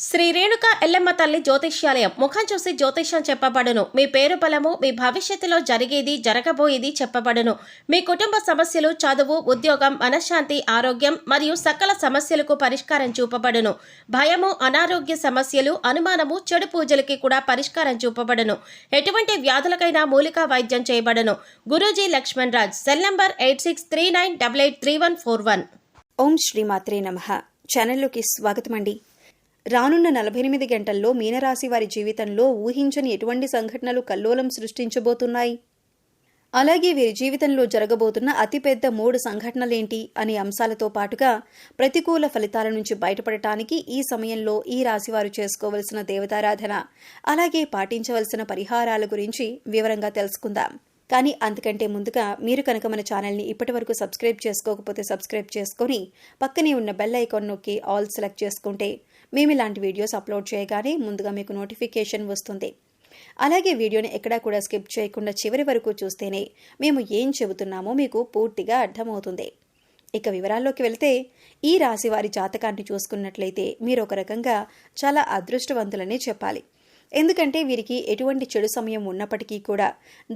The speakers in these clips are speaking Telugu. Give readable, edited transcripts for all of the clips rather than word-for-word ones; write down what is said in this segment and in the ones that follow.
శ్రీ రేణుక ఎల్లమ్మ తల్లి జ్యోతిష్యాలయం. ముఖం చూసి జ్యోతిష్యం చెప్పబడును. మీ పేరు బలము, మీ భవిష్యత్తులో జరిగేది జరగబోయేది చెప్పబడును. మీ కుటుంబ సమస్యలు, చదువు, ఉద్యోగం, మనశ్శాంతి, ఆరోగ్యం మరియు సకల సమస్యలకు పరిష్కారం చూపబడును. భయము, అనారోగ్య సమస్యలు, అనుమానము, చెడు పూజలకి కూడా పరిష్కారం చూపబడును. ఎటువంటి వ్యాధులకైనా మూలికా వైద్యం చేయబడును. గురూజీ లక్ష్మణ్ రాజ్. Cell number 8639883141. ఓం శ్రీమాత్రే నమః. ఛానల్లోకి స్వాగతం అండి. రానున్న 48 గంటల్లో మీనరాశి వారి జీవితంలో ఊహించని ఎటువంటి సంఘటనలు కల్లోలం సృష్టించబోతున్నాయి, అలాగే వీరి జీవితంలో జరగబోతున్న అతిపెద్ద 3 సంఘటనలేంటి అనే అంశాలతో పాటుగా ప్రతికూల ఫలితాల నుంచి బయటపడటానికి ఈ సమయంలో ఈ రాశివారు చేసుకోవలసిన దేవతారాధన, అలాగే పాటించవలసిన పరిహారాల గురించి వివరంగా తెలుసుకుందాం. కానీ అంతకంటే ముందుగా మీరు కనుక మన ఛానల్ని ఇప్పటివరకు సబ్స్క్రైబ్ చేసుకోకపోతే సబ్స్క్రైబ్ చేసుకొని పక్కనే ఉన్న బెల్ ఐకాన్ నొక్కి ఆల్ సెలెక్ట్ చేసుకుంటే మేము ఇలాంటి వీడియోస్ అప్లోడ్ చేయగానే ముందుగా మీకు నోటిఫికేషన్ వస్తుంది. అలాగే వీడియోని ఎక్కడా కూడా స్కిప్ చేయకుండా చివరి వరకు చూస్తేనే మేము ఏం చెబుతున్నామో మీకు పూర్తిగా అర్థమవుతుంది. ఇక వివరాల్లోకి వెళ్తే, ఈ రాశి వారి జాతకాన్ని చూసుకున్నట్లయితే మీరు ఒక రకంగా చాలా అదృష్టవంతులనే చెప్పాలి. ఎందుకంటే వీరికి ఎటువంటి చెడు సమయం ఉన్నప్పటికీ కూడా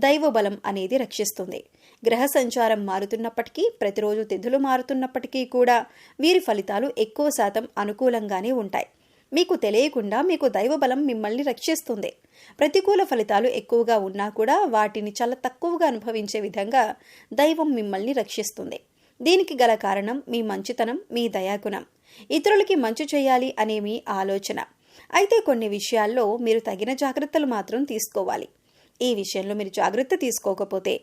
దైవ బలం అనేది రక్షిస్తుంది. గ్రహ సంచారం మారుతున్నప్పటికీ, ప్రతిరోజు తిథులు మారుతున్నప్పటికీ కూడా వీరి ఫలితాలు ఎక్కువ శాతం అనుకూలంగానే ఉంటాయి. మీకు తెలియకుండా మీకు దైవ బలం మిమ్మల్ని రక్షిస్తుంది. ప్రతికూల ఫలితాలు ఎక్కువగా ఉన్నా కూడా వాటిని చాలా తక్కువగా అనుభవించే విధంగా దైవం మిమ్మల్ని రక్షిస్తుంది. దీనికి గల కారణం మీ మంచితనం, మీ దయాగుణం, ఇతరులకి మంచి చేయాలి అనే మీ ఆలోచన. అయితే కొన్ని విషయాల్లో మీరు తగిన జాగ్రత్తలు మాత్రం తీసుకోవాలి. ఈ విషయంలో మీరు జాగ్రత్త తీసుకోకపోతే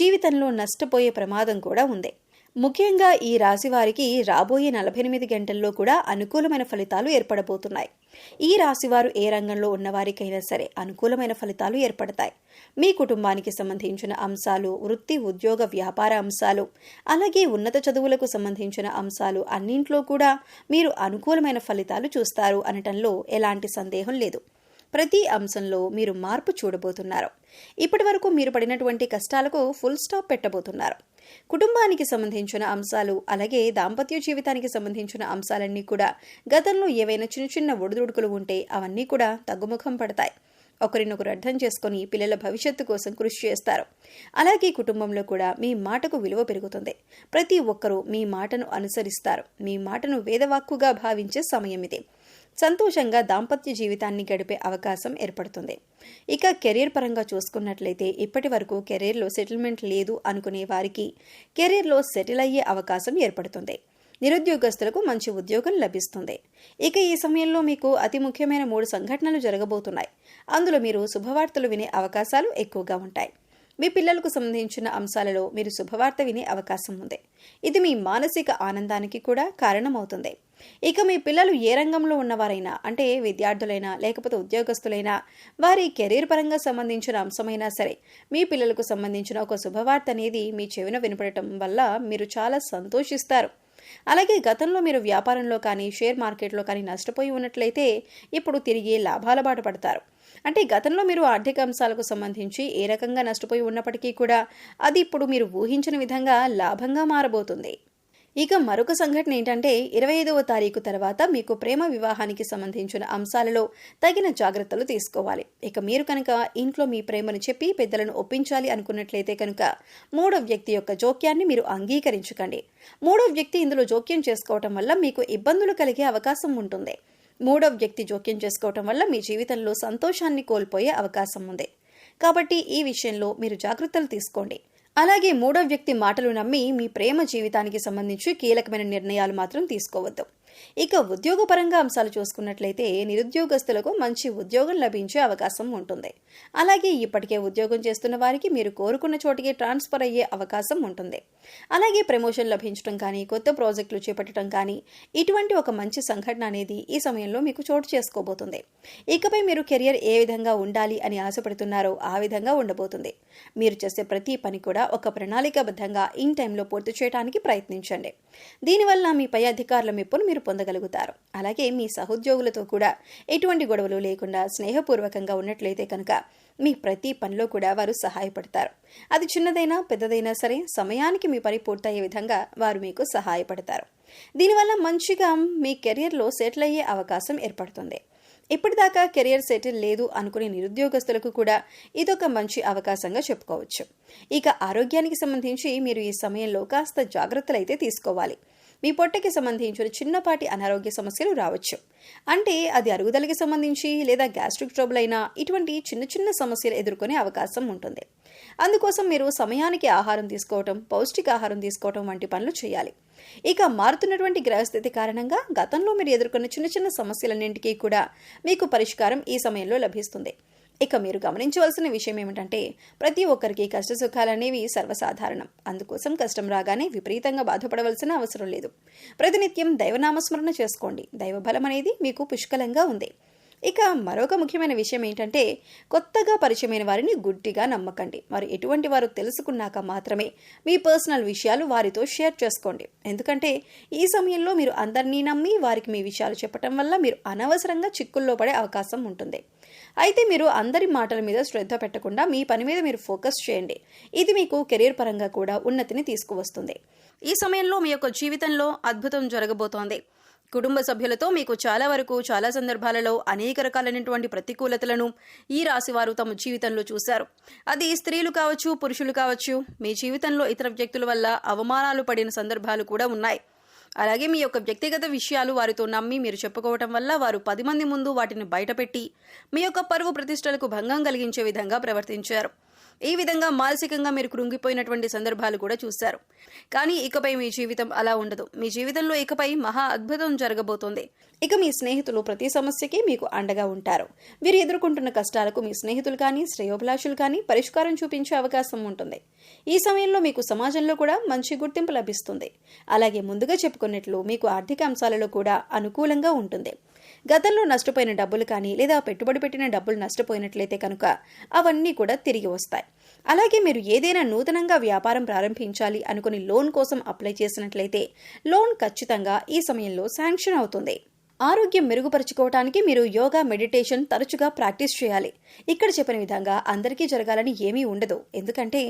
జీవితంలో నష్టపోయే ప్రమాదం కూడా ఉంది. ముఖ్యంగా ఈ రాశి వారికి రాబోయే 48 గంటల్లో కూడా అనుకూలమైన ఫలితాలు ఏర్పడబోతున్నాయి. ఈ రాశివారు ఏ రంగంలో ఉన్నవారికైనా సరే అనుకూలమైన ఫలితాలు ఏర్పడతాయి. మీ కుటుంబానికి సంబంధించిన అంశాలు, వృత్తి, ఉద్యోగ, వ్యాపార అంశాలు, అలాగే ఉన్నత చదువులకు సంబంధించిన అంశాలు అన్నింట్లో కూడా మీరు అనుకూలమైన ఫలితాలు చూస్తారు అనటంలో ఎలాంటి సందేహం లేదు. ప్రతి అంశంలో మీరు మార్పు చూడబోతున్నారు. ఇప్పటి వరకు మీరు పడినటువంటి కష్టాలకు ఫుల్ స్టాప్ పెట్టబోతున్నారు. కుటుంబానికి సంబంధించిన అంశాలు, అలాగే దాంపత్య జీవితానికి సంబంధించిన అంశాలన్నీ కూడా గతంలో ఏవైనా చిన్న చిన్న ఒడిదుడుకులు ఉంటే అవన్నీ కూడా తగ్గుముఖం పడతాయి. ఒకరినొకరు అర్థం చేసుకుని పిల్లల భవిష్యత్తు కోసం కృషి చేస్తారు. అలాగే కుటుంబంలో కూడా మీ మాటకు విలువ పెరుగుతుంది. ప్రతి ఒక్కరూ మీ మాటను అనుసరిస్తారు. మీ మాటను వేదవాక్కుగా భావించే సమయం ఇది. సంతోషంగా దాంపత్య జీవితాన్ని గడిపే అవకాశం ఏర్పడుతుంది. ఇక కెరీర్ పరంగా చూసుకున్నట్లయితే ఇప్పటి వరకు కెరీర్లో సెటిల్మెంట్ లేదు అనుకునే వారికి కెరీర్లో సెటిల్ అయ్యే అవకాశం ఏర్పడుతుంది. నిరుద్యోగస్తులకు మంచి ఉద్యోగం లభిస్తుంది. ఇక ఈ సమయంలో మీకు అతి ముఖ్యమైన 3 సంఘటనలు జరగబోతున్నాయి. అందులో మీరు శుభవార్తలు వినే అవకాశాలు ఎక్కువగా ఉంటాయి. మీ పిల్లలకు సంబంధించిన అంశాలలో మీరు శుభవార్త వినే అవకాశం ఉంది. ఇది మీ మానసిక ఆనందానికి కూడా కారణమవుతుంది. ఇక మీ పిల్లలు ఏ రంగంలో ఉన్నవారైనా, అంటే విద్యార్థులైనా లేకపోతే ఉద్యోగస్తులైనా, వారి కెరీర్ పరంగా సంబంధించిన అంశమైనా సరే మీ పిల్లలకు సంబంధించిన ఒక శుభవార్త అనేది మీ చెవిన వినపడటం వల్ల మీరు చాలా సంతోషిస్తారు. అలాగే గతంలో మీరు వ్యాపారంలో కానీ షేర్ మార్కెట్లో కానీ నష్టపోయి ఉన్నట్లయితే ఇప్పుడు తిరిగి లాభాల బాట పడతారు. అంటే గతంలో మీరు ఆర్థిక అంశాలకు సంబంధించి ఏ రకంగా నష్టపోయి ఉన్నప్పటికీ కూడా అది ఇప్పుడు మీరు ఊహించిన విధంగా లాభంగా మారబోతుంది. ఇక మరొక సంఘటన ఏంటంటే 25వ తారీఖు తర్వాత మీకు ప్రేమ వివాహానికి సంబంధించిన అంశాలలో తగిన జాగ్రత్తలు తీసుకోవాలి. ఇక మీరు కనుక ఇంట్లో మీ ప్రేమను చెప్పి పెద్దలను ఒప్పించాలి అనుకున్నట్లయితే కనుక 3వ వ్యక్తి యొక్క జోక్యాన్ని మీరు అంగీకరించకండి. 3వ వ్యక్తి ఇందులో జోక్యం చేసుకోవటం వల్ల మీకు ఇబ్బందులు కలిగే అవకాశం ఉంటుంది. 3వ వ్యక్తి జోక్యం చేసుకోవటం వల్ల మీ జీవితంలో సంతోషాన్ని కోల్పోయే అవకాశం ఉంది. కాబట్టి ఈ విషయంలో మీరు జాగ్రత్తలు తీసుకోండి. అలాగే 3వ వ్యక్తి మాటలు నమ్మి మీ ప్రేమ జీవితానికి సంబంధించి కీలకమైన నిర్ణయాలు మాత్రం తీసుకోవద్దు. ఇక ఉద్యోగపరంగా అంశాలు చూసుకున్నట్లయితే నిరుద్యోగస్తులకు మంచి ఉద్యోగం లభించే అవకాశం ఉంటుంది. అలాగే ఇప్పటికే ఉద్యోగం చేస్తున్న వారికి మీరు కోరుకున్న చోటికి ట్రాన్స్ఫర్ అయ్యే అవకాశం ఉంటుంది. అలాగే ప్రమోషన్ లభించడం కానీ, కొత్త ప్రాజెక్టులు చేపట్టడం కానీ, ఇటువంటి ఒక మంచి సంఘటన అనేది ఈ సమయంలో మీకు చోటు చేసుకోబోతుంది. ఇకపై మీరు కెరియర్ ఏ విధంగా ఉండాలి అని ఆశపడుతున్నారో ఆ విధంగా ఉండబోతుంది. మీరు చేసే ప్రతి పని కూడా ఒక ప్రణాళికాబద్ధంగా ఇన్ టైంలో పూర్తి చేయడానికి ప్రయత్నించండి. దీనివల్ల మీ పై అధికారుల మెప్పును మీరు పొందగలుగుతారు. అలాగే మీ సహోద్యోగులతో కూడా ఎటువంటి గొడవలు లేకుండా స్నేహపూర్వకంగా ఉన్నట్లయితే కనుక మీ ప్రతి పనిలో కూడా వారు సహాయపడతారు. అది చిన్నదైనా పెద్దదైనా సరే సమయానికి మీ పని పూర్తయ్యే విధంగా వారు మీకు సహాయపడతారు. దీనివల్ల మంచిగా మీ కెరియర్లో సెటిల్ అయ్యే అవకాశం ఏర్పడుతుంది. ఇప్పటిదాకా కెరియర్ సెటిల్ లేదు అనుకునే నిరుద్యోగస్తులకు కూడా ఇదొక మంచి అవకాశంగా చెప్పుకోవచ్చు. ఇక ఆరోగ్యానికి సంబంధించి మీరు ఈ సమయంలో కాస్త జాగ్రత్తలైతే తీసుకోవాలి. మీ పొట్టకి సంబంధించిన చిన్నపాటి అనారోగ్య సమస్యలు రావచ్చు. అంటే అది అరుగుదలకి సంబంధించి లేదా గ్యాస్ట్రిక్ ట్రబుల్ అయినా ఇటువంటి చిన్న చిన్న సమస్యలు ఎదుర్కొనే అవకాశం ఉంటుంది. అందుకోసం మీరు సమయానికి ఆహారం తీసుకోవటం, పౌష్టికాహారం తీసుకోవటం వంటి పనులు చేయాలి. ఇక మారుతున్నటువంటి గ్రహస్థితి కారణంగా గతంలో మీరు ఎదుర్కొన్న చిన్న చిన్న సమస్యలన్నింటికీ కూడా మీకు పరిష్కారం ఈ సమయంలో లభిస్తుంది. ఇక మీరు గమనించవలసిన విషయం ఏమిటంటే ప్రతి ఒక్కరికి కష్ట సుఖాలనేవి సర్వసాధారణం. అందుకోసం కష్టం రాగానే విపరీతంగా బాధపడవలసిన అవసరం లేదు. ప్రతినిత్యం దైవనామస్మరణ చేసుకోండి. దైవబలం అనేది మీకు పుష్కలంగా ఉంది. ఇక మరొక ముఖ్యమైన విషయం ఏంటంటే కొత్తగా పరిచయమైన వారిని గుడ్డిగా నమ్మకండి. వారు ఎటువంటి వారు తెలుసుకున్నాక మాత్రమే మీ పర్సనల్ విషయాలు వారితో షేర్ చేసుకోండి. ఎందుకంటే ఈ సమయంలో మీరు అందరినీ నమ్మి వారికి మీ విషయాలు చెప్పటం వల్ల మీరు అనవసరంగా చిక్కుల్లో పడే అవకాశం ఉంటుంది. అయితే మీరు అందరి మాటల మీద శ్రద్ధ పెట్టకుండా మీ పని మీద మీరు ఫోకస్ చేయండి. ఇది మీకు కెరీర్ పరంగా కూడా ఉన్నతిని తీసుకువస్తుంది. ఈ సమయంలో మీ యొక్క జీవితంలో అద్భుతం జరగబోతోంది. కుటుంబ సభ్యులతో మీకు చాలా సందర్భాలలో అనేక రకాలైనటువంటి ప్రతికూలతలను ఈ రాశి వారు తమ జీవితంలో చూశారు. అది స్త్రీలు కావచ్చు, పురుషులు కావచ్చు. మీ జీవితంలో ఇతర వ్యక్తుల వల్ల అవమానాలు పడిన సందర్భాలు కూడా ఉన్నాయి. అలాగే మీ యొక్క వ్యక్తిగత విషయాలు వారితో నమ్మి మీరు చెప్పుకోవటం వల్ల వారు 10 మంది ముందు వాటిని బయటపెట్టి మీ యొక్క పరువు ప్రతిష్టలకు భంగం కలిగించే విధంగా ప్రవర్తించారు. ఈ విధంగా మానసికంగా మీరు కృంగిపోయినటువంటి సందర్భాలు కూడా చూశారు. కానీ ఇకపై మీ జీవితం అలా ఉండదు. మీ జీవితంలో ఇకపై మహా అద్భుతం జరగబోతోంది. ఇక మీ స్నేహితులు ప్రతి సమస్యకి మీకు అండగా ఉంటారు. వీరు ఎదుర్కొంటున్న కష్టాలకు మీ స్నేహితులు కానీ శ్రేయోభిలాషులు కానీ పరిష్కారం చూపించే అవకాశం ఉంటుంది. ఈ సమయంలో మీకు సమాజంలో కూడా మంచి గుర్తింపు లభిస్తుంది. అలాగే ముందుగా చెప్పుకున్నట్లు మీకు ఆర్థిక అంశాలలో కూడా అనుకూలంగా ఉంటుంది. గతంలో నష్టపోయిన డబ్బులు కానీ లేదా పెట్టుబడి పెట్టిన డబ్బులు నష్టపోయినట్లయితే కనుక అవన్నీ కూడా తిరిగి వస్తాయి. అలాగే మీరు ఏదైనా నూతనంగా వ్యాపారం ప్రారంభించాలి అనుకుని లోన్ కోసం అప్లై చేసినట్లయితే లోన్ ఖచ్చితంగా ఈ సమయంలో శాంక్షన్ అవుతుంది. ఆరోగ్యం మెరుగుపరుచుకోవటానికి మీరు యోగా, మెడిటేషన్ తరచుగా ప్రాక్టీస్ చేయాలి. ఇక్కడ చెప్పిన విధంగా అందరికీ జరగాలని ఏమీ ఉండదు. ఎందుకంటే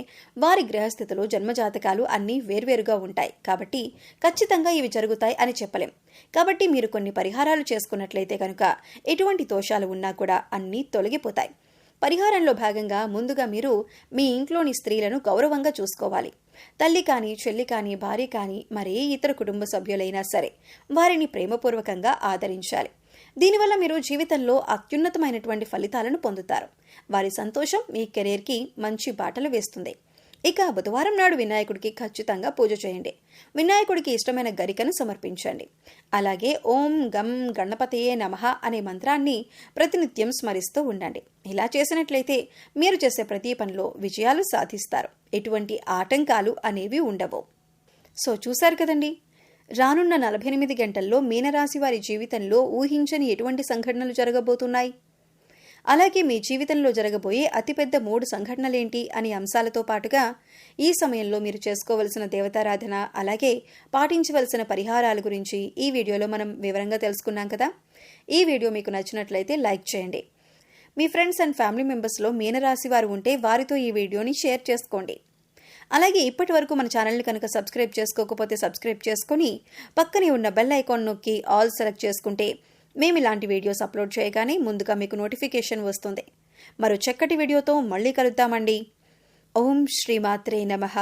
వారి గ్రహస్థితిలో జన్మజాతకాలు అన్నీ వేర్వేరుగా ఉంటాయి. కాబట్టి ఖచ్చితంగా ఇవి జరుగుతాయి అని చెప్పలేం. కాబట్టి మీరు కొన్ని పరిహారాలు చేసుకున్నట్లయితే కనుక ఎటువంటి దోషాలు ఉన్నా కూడా అన్నీ తొలగిపోతాయి. పరిహారంలో భాగంగా ముందుగా మీరు మీ ఇంట్లోని స్త్రీలను గౌరవంగా చూసుకోవాలి. తల్లి కానీ, చెల్లి కానీ, భార్య కానీ, మరే ఇతర కుటుంబ సభ్యులైనా సరే వారిని ప్రేమపూర్వకంగా ఆదరించాలి. దీనివల్ల మీరు జీవితంలో అత్యున్నతమైనటువంటి ఫలితాలను పొందుతారు. వారి సంతోషం మీ కెరీర్కి మంచి బాటలు వేస్తుంది. ఇక బుధవారం నాడు వినాయకుడికి ఖచ్చితంగా పూజ చేయండి. వినాయకుడికి ఇష్టమైన గరికను సమర్పించండి. అలాగే ఓం గం గణపతయే నమః అనే మంత్రాన్ని ప్రతినిత్యం స్మరిస్తూ ఉండండి. ఇలా చేసినట్లయితే మీరు చేసే ప్రతి పనిలో విజయాలు సాధిస్తారు. ఎటువంటి ఆటంకాలు అనేవి ఉండవు. సో చూశారు కదండి, రానున్న 48 గంటల్లో మీనరాశి వారి జీవితంలో ఊహించని ఎటువంటి సంఘటనలు జరగబోతున్నాయి, అలాగే మీ జీవితంలో జరగబోయే అతిపెద్ద 3 సంఘటనలేంటి అనే అంశాలతో పాటుగా ఈ సమయంలో మీరు చేసుకోవలసిన దేవతారాధన, అలాగే పాటించవలసిన పరిహారాల గురించి ఈ వీడియోలో మనం వివరంగా తెలుసుకున్నాం కదా. ఈ వీడియో మీకు నచ్చినట్లయితే లైక్ చేయండి. మీ ఫ్రెండ్స్ అండ్ ఫ్యామిలీ మెంబర్స్లో మీనరాశి వారు ఉంటే వారితో ఈ వీడియోని షేర్ చేసుకోండి. అలాగే ఇప్పటి వరకు మన ఛానల్ని కనుక సబ్స్క్రైబ్ చేసుకోకపోతే సబ్స్క్రైబ్ చేసుకొని పక్కనే ఉన్న బెల్ ఐకాన్ నొక్కి ఆల్ సెలెక్ట్ చేసుకుంటే మేము ఇలాంటి వీడియోస్ అప్లోడ్ చేయగానే ముందుగా మీకు నోటిఫికేషన్ వస్తుంది. మరో చక్కటి వీడియోతో మళ్ళీ కలుద్దామండి. ఓం శ్రీమాత్రే నమః.